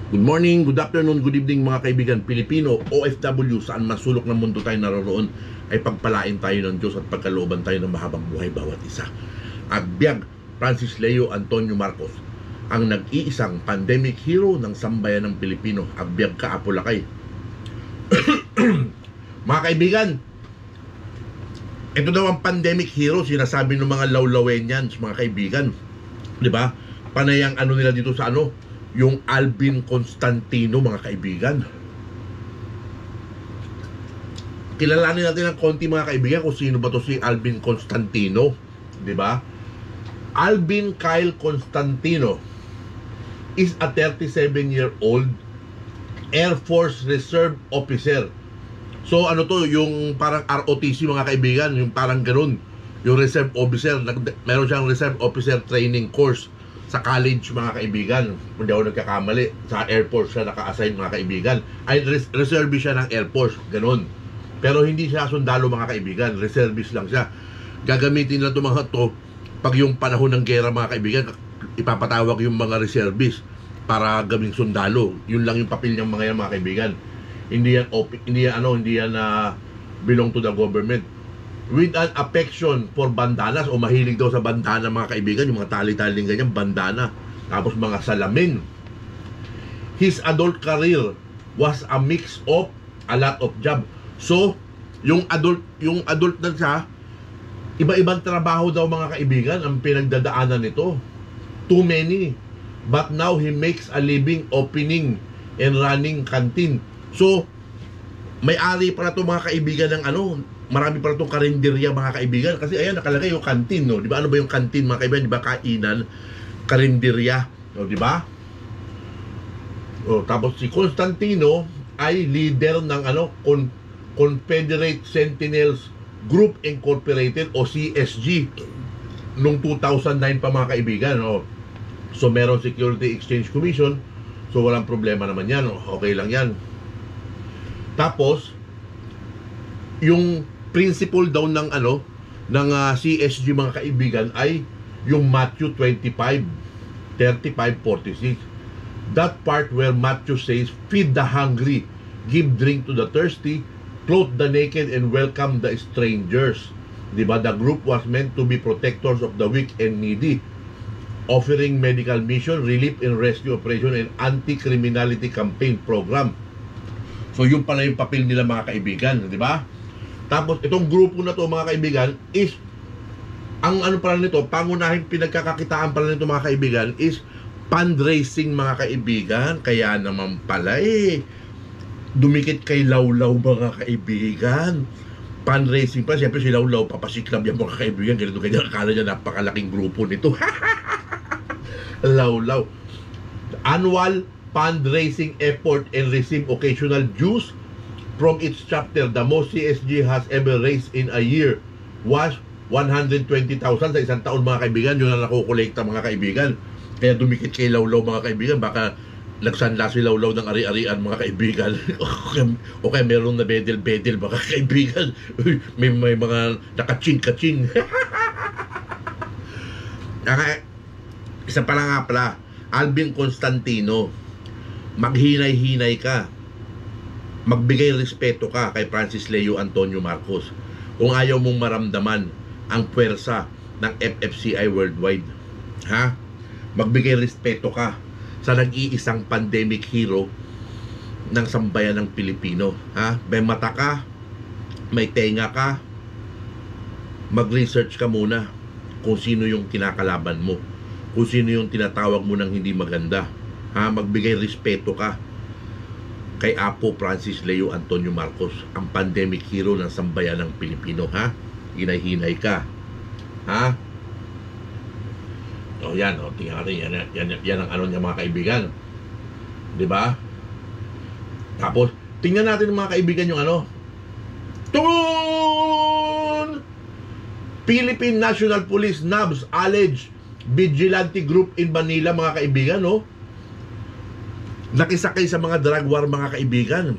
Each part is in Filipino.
Good morning, good afternoon, good evening mga kaibigan Pilipino, OFW, saan man sulok ng mundo tayo naroon ay pagpalain tayo ng Diyos at pagkalooban tayo ng mahabang buhay bawat isa. Agbyag Francis Leo Antonio Marcos, ang nag-iisang pandemic hero ng sambayan ng Pilipino. Agbyag ka, Apolakay. Mga kaibigan, ito daw ang pandemic hero, sinasabi ng mga Lawlawenians, mga kaibigan. Diba? Panayang ano nila dito sa ano, yung Alvin Constantino, mga kaibigan. Kilalanin natin ng konti, mga kaibigan, kung sino ba to si Alvin Constantino, di ba? Alvin Kyle Constantino is a 37-year-old Air Force Reserve Officer. So ano to, yung parang ROTC, mga kaibigan, yung parang ganun, yung Reserve Officer. Meron siyang Reserve Officer Training Course sa college, mga kaibigan. Hindi ako nagkakamali, sa Air Force siya naka-assign, mga kaibigan. Ay, reservist siya ng Air Force, ganun. Pero hindi siya sundalo, mga kaibigan, reservist lang siya. Gagamitin lang ito mga to pag yung panahon ng gera, mga kaibigan, ipapatawag yung mga reservist para gawing sundalo. Yun lang yung papel ng mga yan, mga kaibigan. Hindi yan belong to the government. With an affection for bandanas, o mahilig daw sa bandana, mga kaibigan, yung mga tali-taling ganyan, bandana, tapos mga salamin. His adult career was a mix of a lot of job. So, yung adult na siya, iba-ibang trabaho daw, mga kaibigan, ang pinagdadaanan nito. Too many. But now he makes a living opening and running canteen. So, may-ari para to, mga kaibigan, ng ano, marami pa itong karinderya, mga kaibigan. Kasi ayan, nakalagay yung kantin, no? Di ba? Ano ba yung kantin, mga kaibigan? Di ba kainan? Karinderya. No, di ba? Tapos si Constantino ay leader ng Confederate Sentinels Group Incorporated o CSG noong 2009 pa, mga kaibigan. No? So meron Security Exchange Commission. So walang problema naman yan. No? Okay lang yan. Tapos yung principle daw ng CSG, mga kaibigan, ay yung Matthew 25:35-46. That part where Matthew says, feed the hungry, give drink to the thirsty, clothe the naked, and welcome the strangers. Diba? The group was meant to be protectors of the weak and needy, offering medical mission, relief and rescue operation, and anti-criminality campaign program. So yung pala yung papel nila, mga kaibigan, di ba? Tapos itong grupo na to, mga kaibigan, is ang ano pala nito, pangunahing pinagkakakitaan pala nito, mga kaibigan, is fundraising, mga kaibigan. Kaya naman pala dumikit kay Lawlaw, mga kaibigan. Fundraising pa, siyempre si Lawlaw, papasiklab yan, mga kaibigan. Ganito ganyan, akala niya napakalaking grupo nito. Lawlaw. Annual fundraising effort and receive occasional dues from its chapter. The most CSG has ever raised in a year was 120,000 sa isang taon, mga kaibigan. Yun ang nakukolekta, mga kaibigan. Kaya dumikit kay Lawlaw, mga kaibigan. Baka nagsanla si Lawlaw ng ari-arian, mga kaibigan. Okay, meron na bedel-bedel, mga kaibigan. may mga nakaching-kaching. Isa pala nga pala, Alvin Constantino, maghinay-hinay ka, magbigay respeto ka kay Francis Leo Antonio Marcos kung ayaw mong maramdaman ang puwersa ng FFCI worldwide. Ha? Magbigay respeto ka sa nag-iisang pandemic hero ng sambayan ng Pilipino. Ha? May mata ka, may tenga ka, mag-research ka muna kung sino yung kinakalaban mo, kung sino yung tinatawag mo ng hindi maganda. Ha? Magbigay respeto ka kay Apo Francis Leo Antonio Marcos, ang pandemic hero ng sambayan ng Pilipino. Ha? Hinay-hinay ka. Ha? O yan, tingnan natin, yan ang ano niya, mga kaibigan. Diba? Tapos tingnan natin, mga kaibigan, yung Tun! Philippine National Police NABS alleged vigilante group in Manila, mga kaibigan, no? Nakisakay sa mga drug war, mga kaibigan.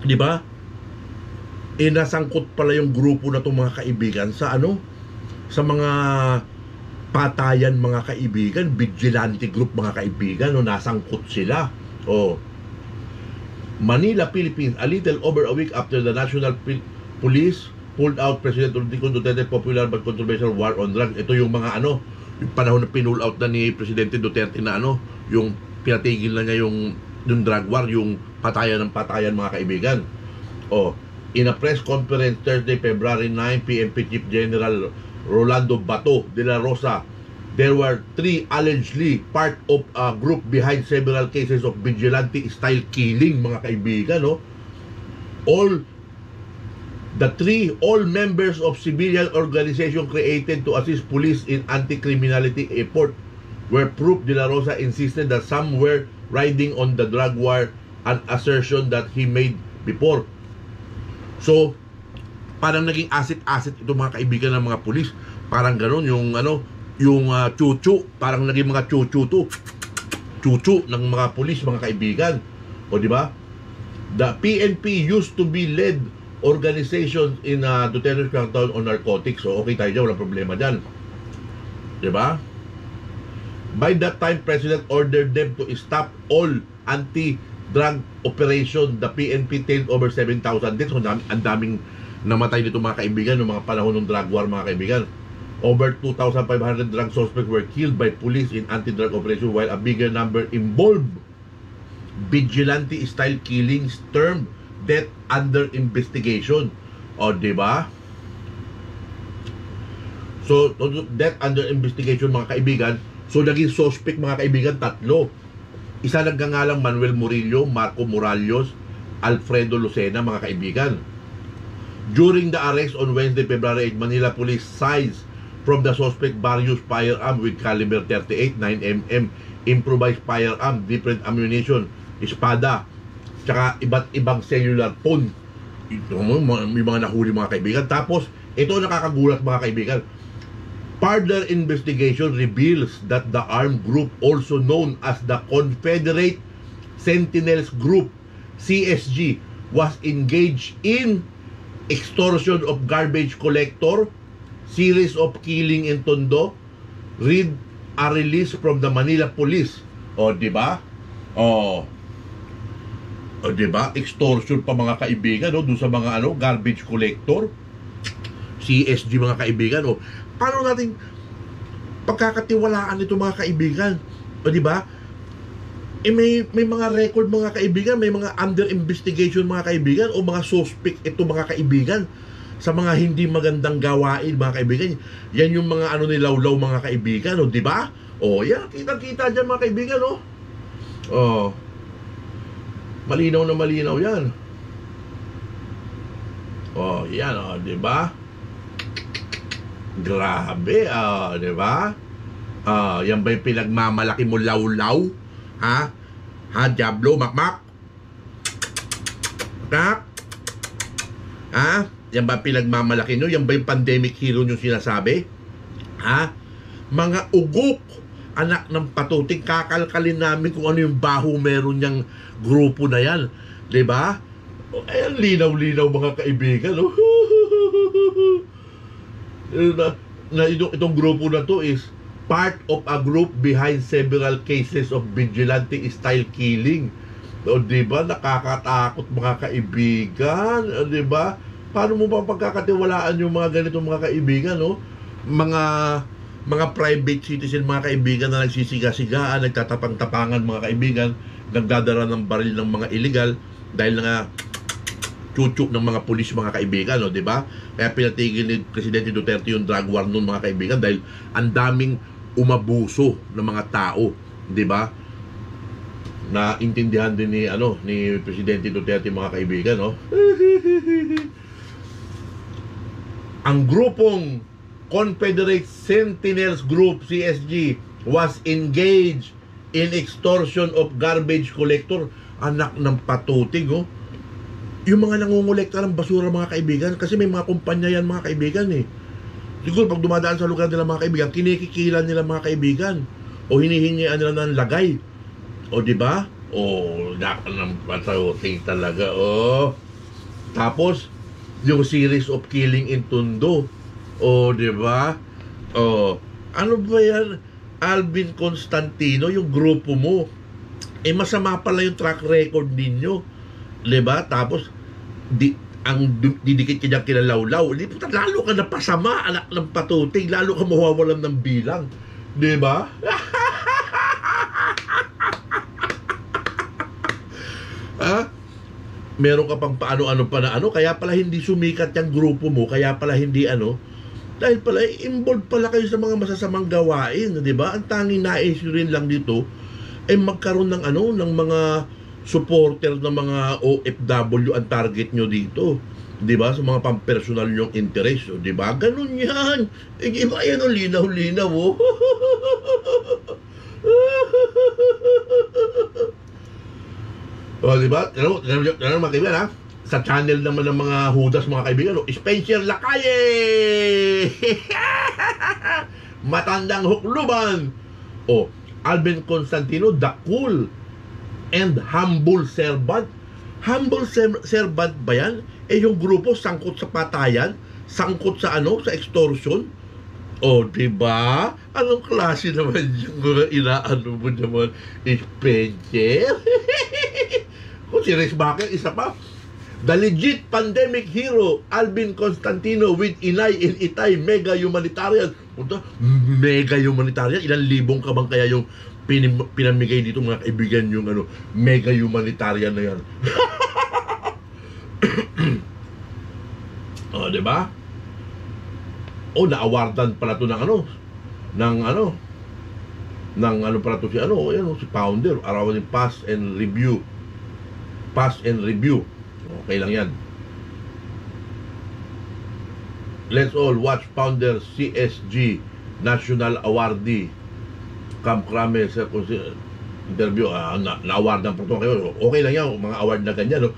Di ba? Nasangkot pala yung grupo na to, mga kaibigan, sa sa mga patayan, mga kaibigan. Vigilante group, mga kaibigan, no? Nasangkot sila. Oh. Manila, Philippines, a little over a week after the National Police pulled out President Rodrigo Duterte popular but controversial war on drugs. Ito yung mga ano, yung panahon na pinull out na ni Presidente Duterte na ano, yung pinatigil na niya yung drug war, yung patayan ng patayan, mga kaibigan. Oh, in a press conference Thursday, February 9, PNP Chief General Rolando Bato de la Rosa, there were 3 allegedly part of a group behind several cases of vigilante-style killing, mga kaibigan, no? All members of civilian organization created to assist police in anti-criminality effort where Proof de la Rosa insisted that some were riding on the drug war, an assertion that he made before. So, parang naging asset ito, mga kaibigan, ng mga pulis. Parang gano'n, yung ano, yung chuchu, parang naging mga chuchu ng mga pulis, mga kaibigan. O di ba? The PNP used to be led organization in Duterte's crackdown on narcotics. So okay tayo dyan, walang problema dyan. Di ba? By that time, President ordered them to stop all anti-drug operation. The PNP tailed over 7,000 deaths. So ang daming namatay dito, mga kaibigan, ng mga panahon ng drug war, mga kaibigan. Over 2,500 drug suspects were killed by police in anti-drug operation, while a bigger number involved vigilante-style killings termed death under investigation. O, diba? So, death under investigation, mga kaibigan. So, naging suspect, mga kaibigan, 3. Isa nagngangalang Manuel Murillo, Marco Morales, Alfredo Lucena, mga kaibigan. During the arrest on Wednesday, February 8, Manila Police seized from the suspect various firearms with caliber 38, 9mm, improvised firearm, different ammunition, espada, tsaka iba't ibang cellular phone. Ito, may mga nahuli, mga kaibigan. Tapos, ito nakakagulat, mga kaibigan. Further investigation reveals that the armed group, also known as the Confederate Sentinels Group, CSG, was engaged in extortion of garbage collector, series of killing in Tondo, read a release from the Manila Police. O, diba? O, diba? Extortion pa, mga kaibigan, no? Doon sa mga ano, garbage collector, CSG, mga kaibigan. O, paano natin pagkakatiwalaan ito, mga kaibigan? O, diba? May mga record, mga kaibigan, may mga under investigation, mga kaibigan, o mga suspect ito, mga kaibigan, sa mga hindi magandang gawain, mga kaibigan. Yan yung mga ano nilawlaw, mga kaibigan, o, diba? O, yan, kita-kita dyan, mga kaibigan, o. O, malinaw na malinaw yan. O, yan, o, diba? Grabe, o, diba? Yan ba yung pinagmamalaki mo, lawlaw? Ha? Ha, Diablo, makmak? Makmak? Ha? Yan ba pinagmamalaki nyo? Yan ba yung pandemic hero nyo sinasabi? Ha? Mga ugok, anak ng patuting, kakalkalin namin kung ano yung baho meron niyang grupo na yan. Diba? Ayan, linaw-linaw, mga kaibigan. Oh. Itong grupo na to is part of a group behind several cases of vigilante-style killing. O, diba? Nakakatakot, mga kaibigan. O, diba? Paano mo ba pagkakatiwalaan yung mga ganitong mga kaibigan, no? Mga private citizen, mga kaibigan, na nagsisiga-sigaan, nagtatapang-tapangan, mga kaibigan, nagdadala ng baril ng mga illegal dahil nga chuchuk ng mga pulis, mga kaibigan, no? Diba? Kaya pinatigil ni Presidente Duterte yung drug war noon, mga kaibigan, dahil ang daming umabuso ng mga tao, diba? Na intindihan din ni Presidente Duterte, mga kaibigan, no? Ang grupong Confederate Sentinels Group, CSG, was engaged in extortion of garbage collector. Anak ng patutig, oh. Yung mga nangungulekta ng basura, mga kaibigan, kasi may mga kumpanya yan, mga kaibigan, eh. Siguro pag dumadaan sa lugar nila, mga kaibigan, kinikikilan nila, mga kaibigan, o hinihingian nila ng lagay. O, diba? O, anak ng patutig talaga, oh. Tapos, yung series of killing in Tondo. O, diba? O, ano ba yan? Alvin Constantino, yung grupo mo. eh masama pala yung track record ninyo. Diba? Tapos, didikit ka dyan kinalawlaw. Lalo ka napasama, anak ng patuting. Lalo ka mawawalan ng bilang. Diba? Ha? Meron ka pang paano-ano pa na ano, kaya pala hindi sumikat yung grupo mo, kaya pala hindi ano, dahil pala involved pala kayo sa mga masasamang gawain, di ba? Ang tanging nais nyo rin lang dito ay magkaroon ng ano, ng mga supporter ng mga OFW ang target nyo dito, di ba? Sa mga pampersonal nyong interest, di ba? Ganun yan. Eh, iba yan ang linaw-linaw, oh. O, diba? Ano mga kaibigan, ha? Sa channel naman ng mga hudas, mga kaibigan, Spencer Lacalle! Matandang hukluban! O, Alvin Constantino, the cool and humble servant. Humble servant ba yan? Eh, yung grupo, sangkot sa patayan, sangkot sa ano, sa extortion. O, diba? Anong klase naman yung mga inaano mo naman, Spencer? Kung si Rex Baker, isa pa. The legit pandemic hero, Alvin Constantino with Inay and Itay, mega humanitarian. Mega humanitarian? Ilang libong ka bang kaya yung pinamigay dito mga kaibigan yung ano, mega humanitarian na yan? O, diba? O, na-awardan pala to ng ano, ng pala to si ano, yan, si Founder, arawan yung pass and review. Okay lang yan. Let's all watch Founder CSG National Awardee Camp Crame sa interview. Na-awardan po ito kayo. Okay lang yan, mga award na ganyan, no?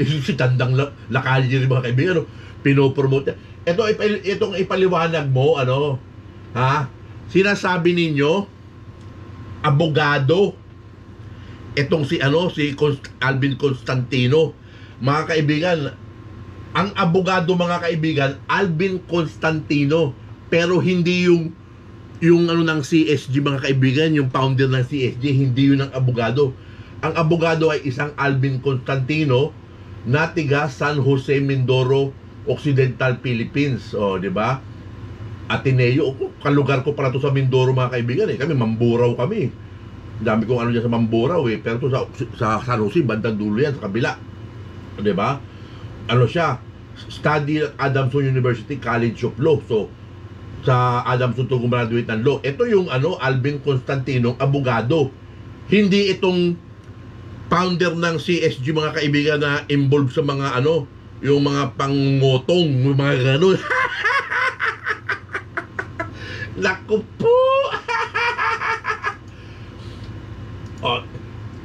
Si Tandang Lacalle rin, mga kaibigan, no? Pinopromote. Itong ipaliwanag mo, ano, ha? Sinasabi ninyo, abogado, itong si Alvin Constantino. Mga kaibigan, ang abogado, mga kaibigan, Alvin Constantino, pero hindi yung ano ng CSG, mga kaibigan, yung founder ng CSG, hindi yun ang abogado. Ang abogado ay isang Alvin Constantino na tiga San Jose, Mindoro, Occidental, Philippines. O, di ba? Ateneo, kalugar ko pala to sa Mindoro, mga kaibigan, eh. Kami, Mamburao kami. Dami kong ano dyan sa Mamburao, eh. Pero to sa San Jose, bandang dulo yan, sa kabila. Diba? Ano siya? Study at Adamson University College of Law. So, sa Adamson to gumraduate ng law. Ito yung Alvin Constantino, abogado. Hindi itong founder ng CSG, mga kaibigan, na involved sa mga yung mga pangmotong, mga gano'n. Naku po! Oh,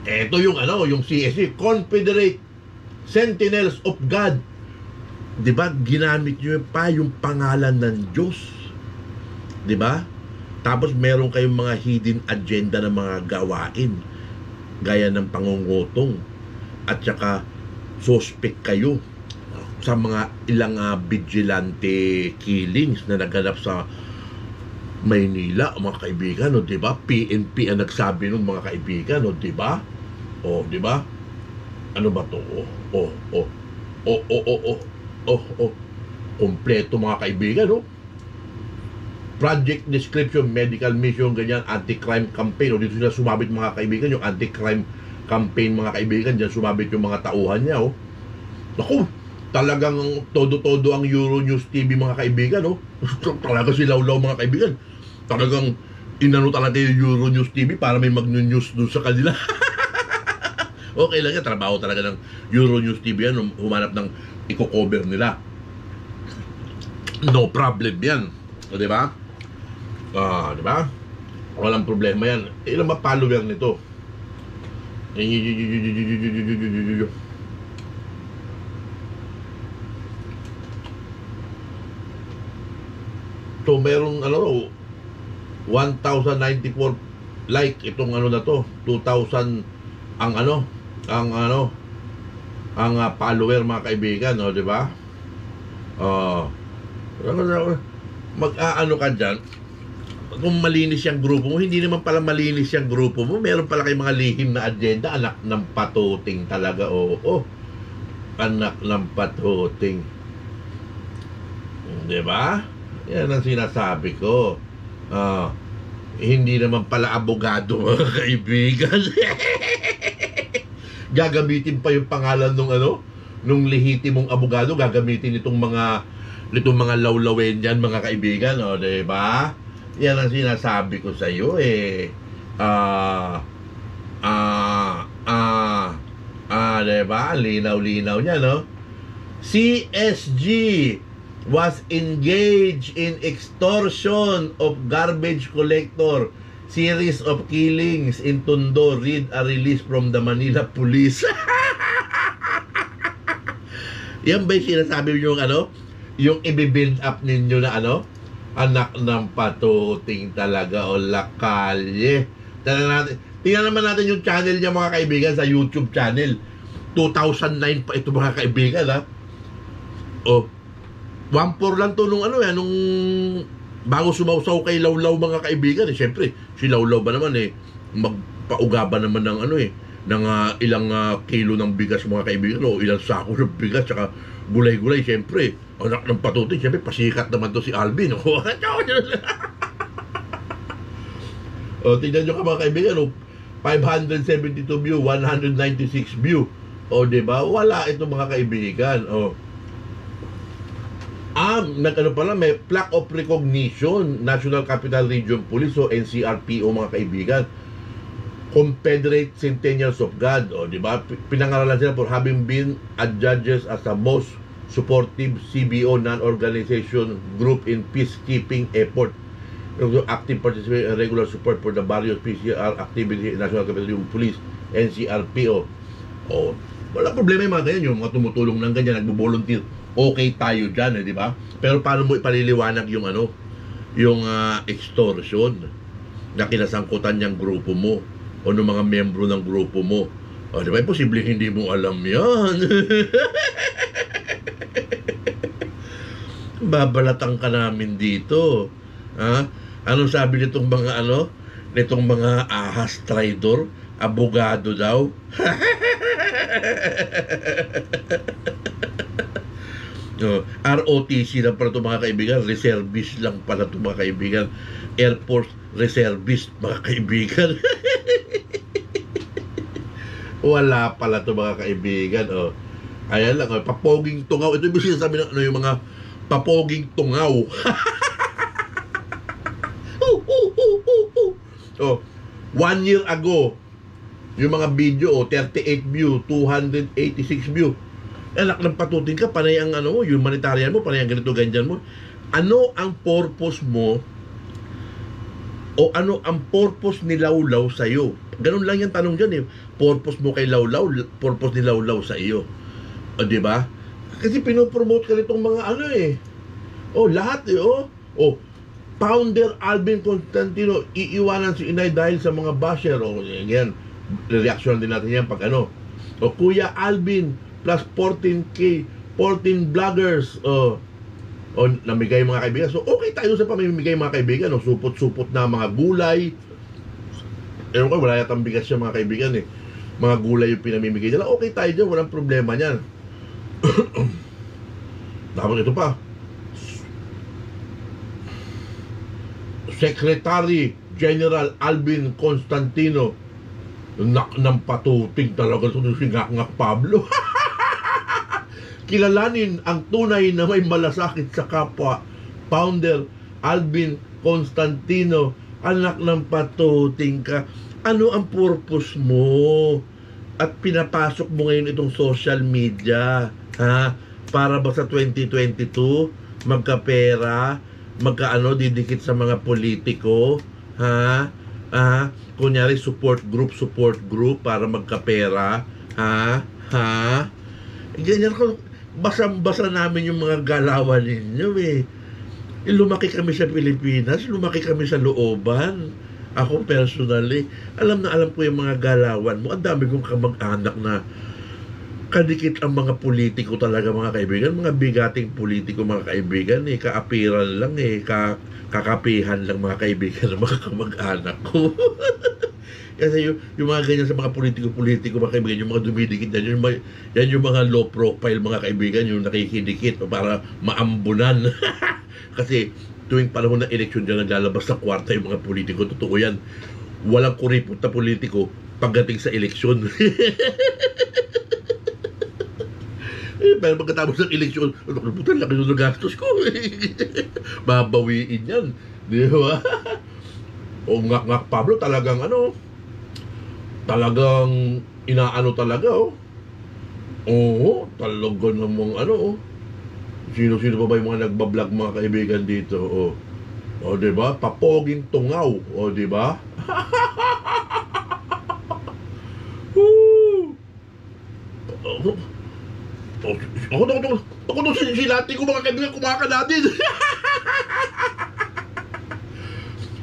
ito yung yung CSG, Confederate Sentinels of God. Diba? Ginamit nyo pa yung pangalan ng Diyos. Diba? Tapos meron kayong mga hidden agenda ng mga gawain, gaya ng pangungutong, at saka suspect kayo sa mga ilang vigilante killings na naganap sa Maynila, mga kaibigan, o diba? PNP ang nagsabi nun, mga kaibigan, o diba? O diba? Ano ba to? Kompleto, mga kaibigan, no? Project description, medical mission, ganyan, anti-crime campaign. O dito sila sumabit, mga kaibigan, yung anti-crime campaign, mga kaibigan. Diyan sumabit yung mga tauhan niya, oh. Naku, talagang todo-todo ang Euronews TV, mga kaibigan, no? Talaga silaw-law, mga kaibigan. Talagang inano talaga yung Euronews TV para may mag-news doon sa kanila. Okay lang yan, trabaho talaga ng Euronews TV yan, humanap ng i-cover nila. No problem yan. O, diba? Diba? Walang problema yan. Ilang ma-follower nito? So, merong 1,094 like itong na to. 2,000 ang follower, mga kaibigan, no, di ba? Mag-aano ka dyan, kung malinis yung grupo mo, hindi naman pala malinis yung grupo mo. Meron pala kayong mga lihim na agenda. Anak ng patuting talaga, oo. Anak ng patuting. Diba? Yan ang sinasabi ko. Hindi naman pala abogado, mga kaibigan. Gagamitin pa yung pangalan nung lehitimong abogado, gagamitin itong mga lawlawen dyan, mga kaibigan, diba? Yan ang sinasabi ko sa iyo, diba? Linaw-linaw niya, no? CSG was engaged in extortion of garbage collector, series of killings in Tondo. Read a release from the Manila Police. Yan ba yung sinasabi nyo yung i-build up ninyo na anak ng patuting talaga o lakalye. Tingnan naman natin yung channel niya, mga kaibigan, sa YouTube channel. 2009 pa ito, mga kaibigan, ha? 1-4 lang to nung nung bago sumausaw kay Lawlaw, mga kaibigan. Siyempre, si Lawlaw ba naman magpauga ba naman ng ng ilang kilo ng bigas, mga kaibigan, o ilang sako ng bigas, saka gulay-gulay. Siyempre, anak ng patuting, siyempre, pasikat naman to si Alvin. Tingnan nyo ka, mga kaibigan, 572 view, 196 view. Diba? Wala ito, mga kaibigan. Pala, may plaque of recognition, National Capital Region Police, NCRPO, mga kaibigan. Confederate Centennials of God, diba? Pinangaralan sila for having been adjudged as the most supportive CBO non-organization group in peacekeeping effort. Active participation and regular support for the various PCR activity in National Capital Region Police, NCRPO. Wala problema yung mga ganyan, yung mga tumutulong ng ganyan, nagbo-volunteer. Okay tayo dyan, di ba? Pero paano mo ipaliliwanag yung yung extortion na kinasangkutan niyang grupo mo o ng mga membro ng grupo mo? Di ba? Posibleng hindi mo alam yan. Babalatan ka namin dito. Anong sabi nitong mga nitong mga ahas traidor? Abogado daw. ROTC lang pala ito, mga kaibigan. Reservist lang pala ito, mga kaibigan. Air Force Reservist, mga kaibigan. Wala pala ito, mga kaibigan. Ayan lang, papoging tungaw. Ito yung sinasabi ng yung mga papoging tungaw. 1 year ago, yung mga video, 38 view, 286 view. Anak ng patuting ka, panay ang humanitarian mo, panay ang ganito, ganyan mo. Ano ang purpose mo o ano ang purpose ni Lawlaw sa iyo? Ganun lang yung tanong dyan, Purpose mo kay Lawlaw, purpose ni Lawlaw sa iyo. Di ba? Kasi pinopromote ka nitong mga lahat Founder Alvin Constantino, iiwanan si Inay dahil sa mga basher. Again, reaction din natin yan pag Kuya Alvin plus 14K, 14 vloggers namigay, mga kaibigan. So okay tayo sa pamimigay, mga kaibigan. Supot-supot na mga gulay. Wala yatang bigas siya, mga kaibigan. Mga gulay yung pinamimigay nila. Okay tayo dyan, walang problema niyan. Tapos ito pa, Secretary General Alvin Constantino, ng patuting talaga ito si Ngak Pablo. Kilalanin ang tunay na may malasakit sa kapwa. Founder Alvin Constantino, anak ng patuting ka. Ano ang purpose mo? At pinapasok mo ngayon itong social media, para ba sa 2022 magkapera, didikit sa mga politiko, kunyari support group para magkapera, ganyan ko. Basa namin yung mga galawan ninyo, lumaki kami sa Pilipinas, lumaki kami sa looban. Ako personally, alam ko yung mga galawan mo. Ang dami kong kamag-anak na kadikit ang mga politiko talaga, mga kaibigan, mga bigating politiko, mga kaibigan, kaapiran lang, kakapihan lang, mga kaibigan, ng mga kamag-anak ko. Kasi yung mga ganyan sa mga politiko, mga kaibigan, yung mga dumidikit yan, yan yung mga low profile, mga kaibigan, yung nakikidikit para maambunan. Kasi tuwing panahon ng eleksyon dyan, naglalabas sa kwarta yung mga politiko, totoo yan. Walang kuripot na politiko pagdating sa eleksyon. Pero pagkatapos ng eleksyon, puta, laki ng gastos ko. Babawiin yan. Di ba? O ngak-ngak Pablo, talagang talagang inaano talaga, Oo, talaga namang Sino-sino pa ba yung mga nagbablog, mga kaibigan dito, O, di ba? Papoging tungaw, o, di ba? Ako nung sinilati ko, mga kaibigan, kumaka natin.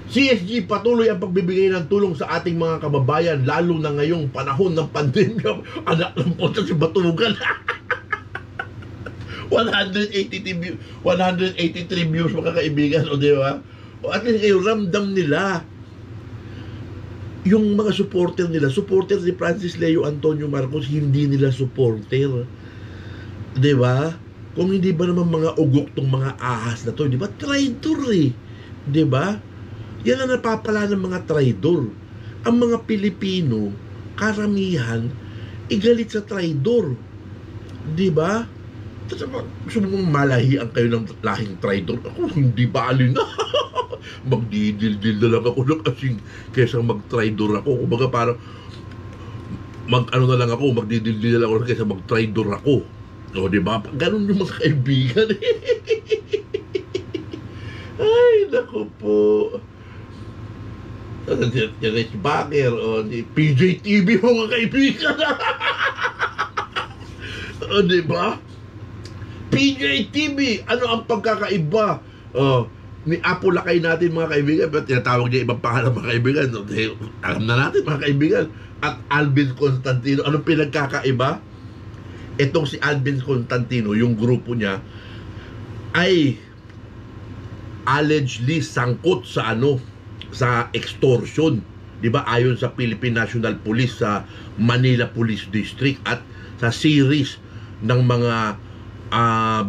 CSG patuloy ang pagbibigay ng tulong sa ating mga kababayan, lalo na ngayong panahon ng pandemya. Anak ng punta si Batugan. 183 views, mga kaibigan, o di ba? O at least kayo, ramdam nila yung mga supporter nila. Supporter ni Francis Leo Antonio Marcos, hindi nila supporter. Di ba? Kung hindi ba naman mga ugok tong mga ahas na to, di ba? Traitor di ba? Yan ang napapala ng mga traidor. Ang mga Pilipino, karamihan, igalit sa traidor. Di ba? Gusto mong malahian kayo ng lahing traidor? Ako, hindi ba alin na? Magdidildil na lang ako ng kasing kesa mag-traidor ako. Kumbaga parang na lang ako, magdidildil na lang ako kesa mag-traidor ako. O, di ba? Ganun yung mga kaibigan. Ay, naku po. Rich Bagger o PJ TV, mga kaibigan. O, diba? PJ TV, ano ang pagkakaiba ni Apo Lakay natin, mga kaibigan? Pero tinatawag niya ibang pangalan, mga kaibigan. Alam na natin, mga kaibigan. At Alvin Constantino, anong pinagkakaiba? Itong si Alvin Constantino, yung grupo niya ay allegedly sangkot sa sa extortion, di ba, ayon sa Philippine National Police sa Manila Police District at sa series ng mga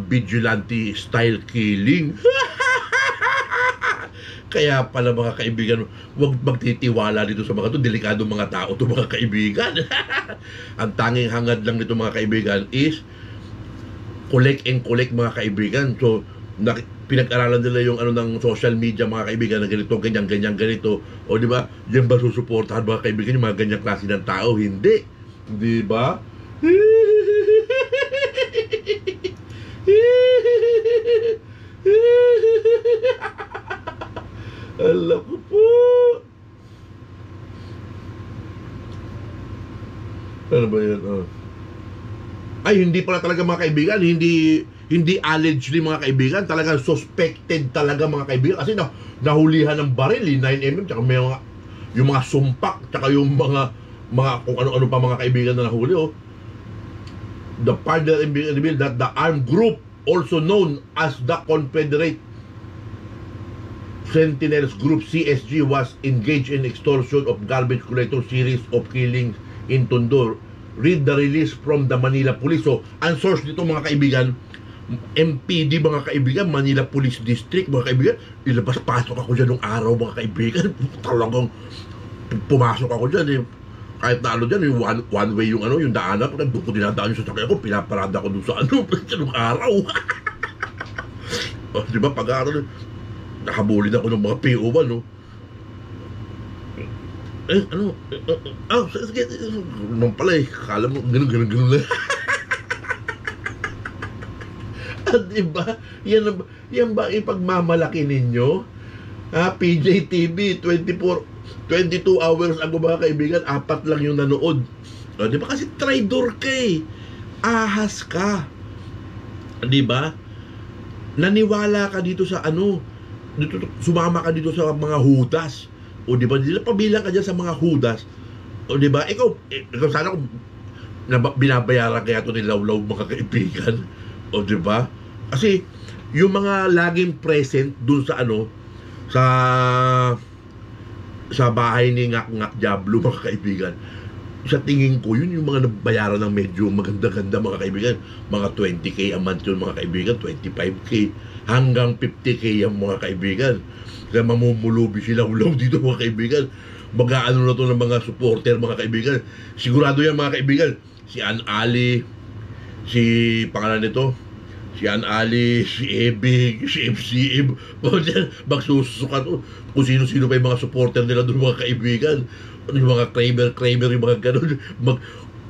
vigilante style killing. Kaya pala, mga kaibigan, huwag magtitiwala dito sa mga to, delikadong mga tao to, mga kaibigan. Ang tanging hangad lang nito, mga kaibigan, is collect and collect, mga kaibigan. So pinag-aralan nila yung ng social media, mga kaibigan, na ganito, ganyan, ganito. O, di ba? Yan ba susuportahan, mga kaibigan, yung mga ganyang klase ng tao? Hindi. Di ba? Alam ko po. Ano ba yan? Ay, hindi pala talaga, mga kaibigan. Hindi allegedly, mga kaibigan, talagang suspected talaga, mga kaibigan, kasi nahulihan ng baril, 9mm, tsaka may yung mga sumpak, tsaka yung mga kung ano-ano pa, mga kaibigan, na nahuli. The partner revealed that the armed group, also known as the Confederate Sentinels Group, CSG, was engaged in extortion of garbage collector series of killings in Tondo. Read the release from the Manila Police. So, ang source dito, mga kaibigan, MPD, mga kaibigan, Manila Police District, mga kaibigan. Ilabas-pasok ako dyan nung araw, mga kaibigan. Talagang pumasok ako dyan. Kahit na dyan, yung one way yung yung daanan, doon ko dinadaan yung sasakyan ko, pinaparada ko doon sa nung araw. Di ba, pag-araw, nakabulin ako ng mga PO1, sige, naman pala kala mo, ganun lang. Diba? Yan ba ipagmamalaki ninyo? PJ TV, 22 hours ago, mga kaibigan, 4 lang yung nanood. Diba? Kasi traidor ka ahas ka. Diba? Naniwala ka dito sa sumama ka dito sa mga hudas. O diba? Pabilang ka dyan sa mga hudas. O diba? Ikaw sana kung na binabayaran kaya ito ni Lawlaw, mga kaibigan? O diba? Kasi yung mga laging present dun sa sa bahay ni Ngak Diablo, mga kaibigan, sa tingin ko yun yung mga nabayaran ng medyo maganda-ganda, mga kaibigan. Mga 20k a month yun, mga kaibigan, 25k hanggang 50k yung mga kaibigan. Kaya mamumulubi si Lawlaw dito, mga kaibigan. Mag-aano na to ng mga supporter, mga kaibigan. Sigurado yan, mga kaibigan. Si Ann Ali, si pangalan nito, si Ann Ali, si Ebig, si FCM, magsusuka to. Kung sino-sino pa yung mga supporter nila doon, mga kaibigan. Yung mga Kramer, yung mga ganun.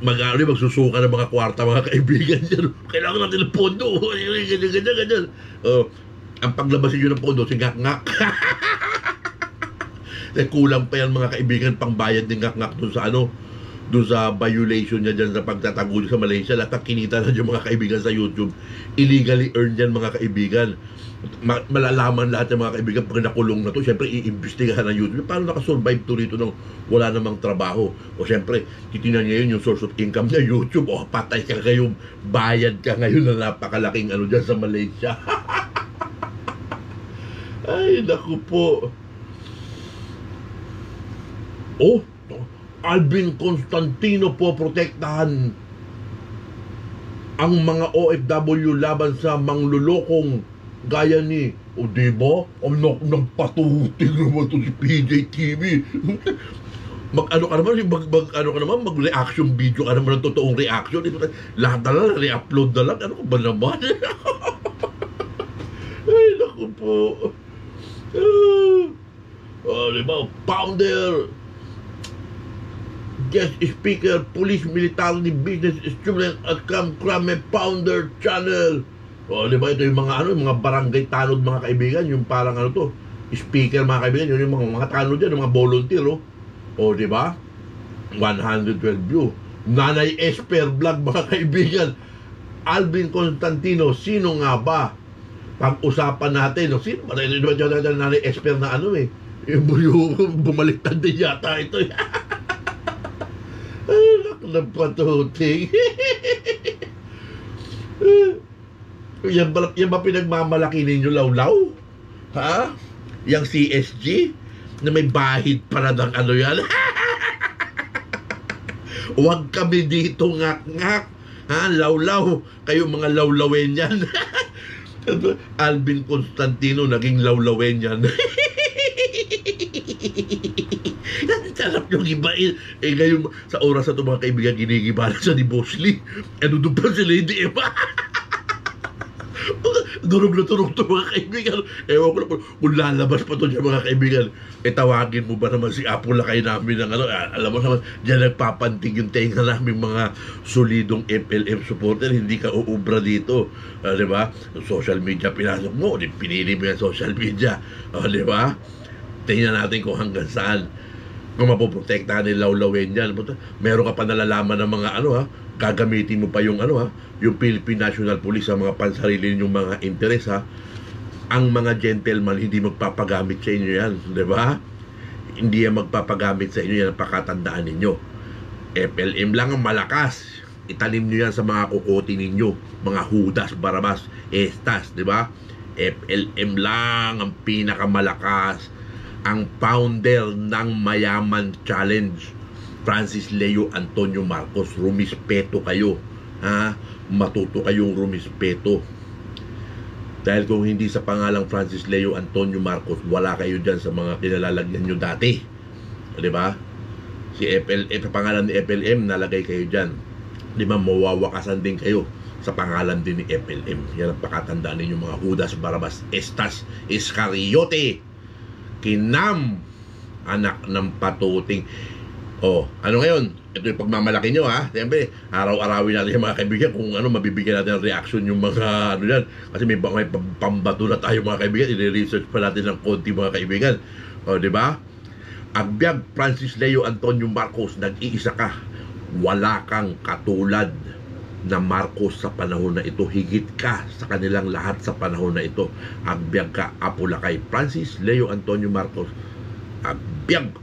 Magsusuka ng mga kwarta, mga kaibigan. Kailangan natin ng pondo. Ganyan. Ang paglabasin nyo ng pondo, si Ngak. Kulang pa yan, mga kaibigan, pangbayad ni Ngak dun sa violation niya dyan sa pagtatago sa Malaysia. Lahat ang kinita na dyan, mga kaibigan, sa YouTube. Illegally earned yan, mga kaibigan. Malalaman lahat ng mga kaibigan pag nakulong na to. Siyempre, iimbestigahan ng YouTube. Paano nakasurvive to rito nung wala namang trabaho? O siyempre, titignan niya yun yung source of income niya, YouTube. O, patay ka ngayon, bayad ka ngayon na napakalaking dyan sa Malaysia. Ay, naku po. Oh, Alvin Constantino po, protektahan ang mga OFW laban sa manglulokong gaya ni, o diba? Ang nagpatuting naman to si PJTV. Mag-reaction video ka naman ng totoong reaction. Lahat na lang, re-upload na lang. Ano ka ba naman? Ay, naku po. Diba? Founder, guest speaker, police, military, business, student at Krame Founder Channel. Diba? Ito yung mga barangay tanod, mga kaibigan. Yung parang speaker, mga kaibigan. Yun yung mga tanod dyan, yung mga volunteer. Diba? 112 view. Nanay Esper Vlog, mga kaibigan. Alvin Constantino, sino nga ba? Pag-usapan natin. Sino ba? Nanay Esper na yung bumaliktad din yata ito. Nagpatuting. Yan ba pinagmamalaki ninyo, Lawlaw? Ha? Yang CSG? Na may bahid para ng yan? Huwag kami dito, Ngak. Ha? Lawlaw. Kayo mga lawlawen yan. Alvin Constantino naging lawlawen yan. Sarap yung ibain. Ngayon, sa oras na ito, mga kaibigan, ginigiba na siya ni Boss Lee. Doon pa si Lady Eva. Durog na turog ito, mga kaibigan. Ewan ko na kung lalabas pa ito dyan, mga kaibigan. Tawagin mo ba naman si Apo Lakay namin ng alam mo naman, dyan nagpapantig yung tenga namin mga solidong FLM supporter. Hindi ka uubra dito. Diba? Social media, pinasok mo. Pinili mo yung social media. Diba? Tingnan natin kung hanggang saan. Kung mapoprotektahan ni Lawlawen yan. Meron ka pa nalalaman ng mga gagamitin mo pa yung yung Philippine National Police sa mga pansarili ninyong mga interes, Ang mga gentleman hindi magpapagamit sa inyo yan, di ba? Hindi yan magpapagamit sa inyo yan, pakatandaan ninyo. FLM lang ang malakas. Itanim nyo yan sa mga kukote ninyo, mga Judas, Barabas, Estas, di ba? FLM lang ang pinakamalakas. Ang founder ng Mayaman Challenge, Francis Leo Antonio Marcos. Rumispeto kayo, matuto kayong rumispeto. Dahil kung hindi sa pangalang Francis Leo Antonio Marcos, wala kayo dyan sa mga kinalalagyan nyo dati, diba? Si FLM, sa pangalan ni FLM, nalagay kayo dyan, diba? Mawawakasan din kayo sa pangalan din ni FLM. Yan ang pakatandaan ninyo, mga Judas, Barabas, Estas, Iscariote, Kinam, anak ng patuting. Ano ngayon? Ito yung pagmamalaki nyo, Siyempre, araw-arawin natin yung mga kaibigan kung mabibigyan natin ng reaction yung mga yan. Kasi may pambato na tayo, mga kaibigan. I-research pa natin ng konti, mga kaibigan. Diba? Agbyag Francis Leo Antonio Marcos, nag-iisa ka. Wala kang katulad na Marcos sa panahon na ito. Higit ka sa kanilang lahat sa panahon na ito. Agbyag ka, Apo Lakay. Francis Leo Antonio Marcos, agbyag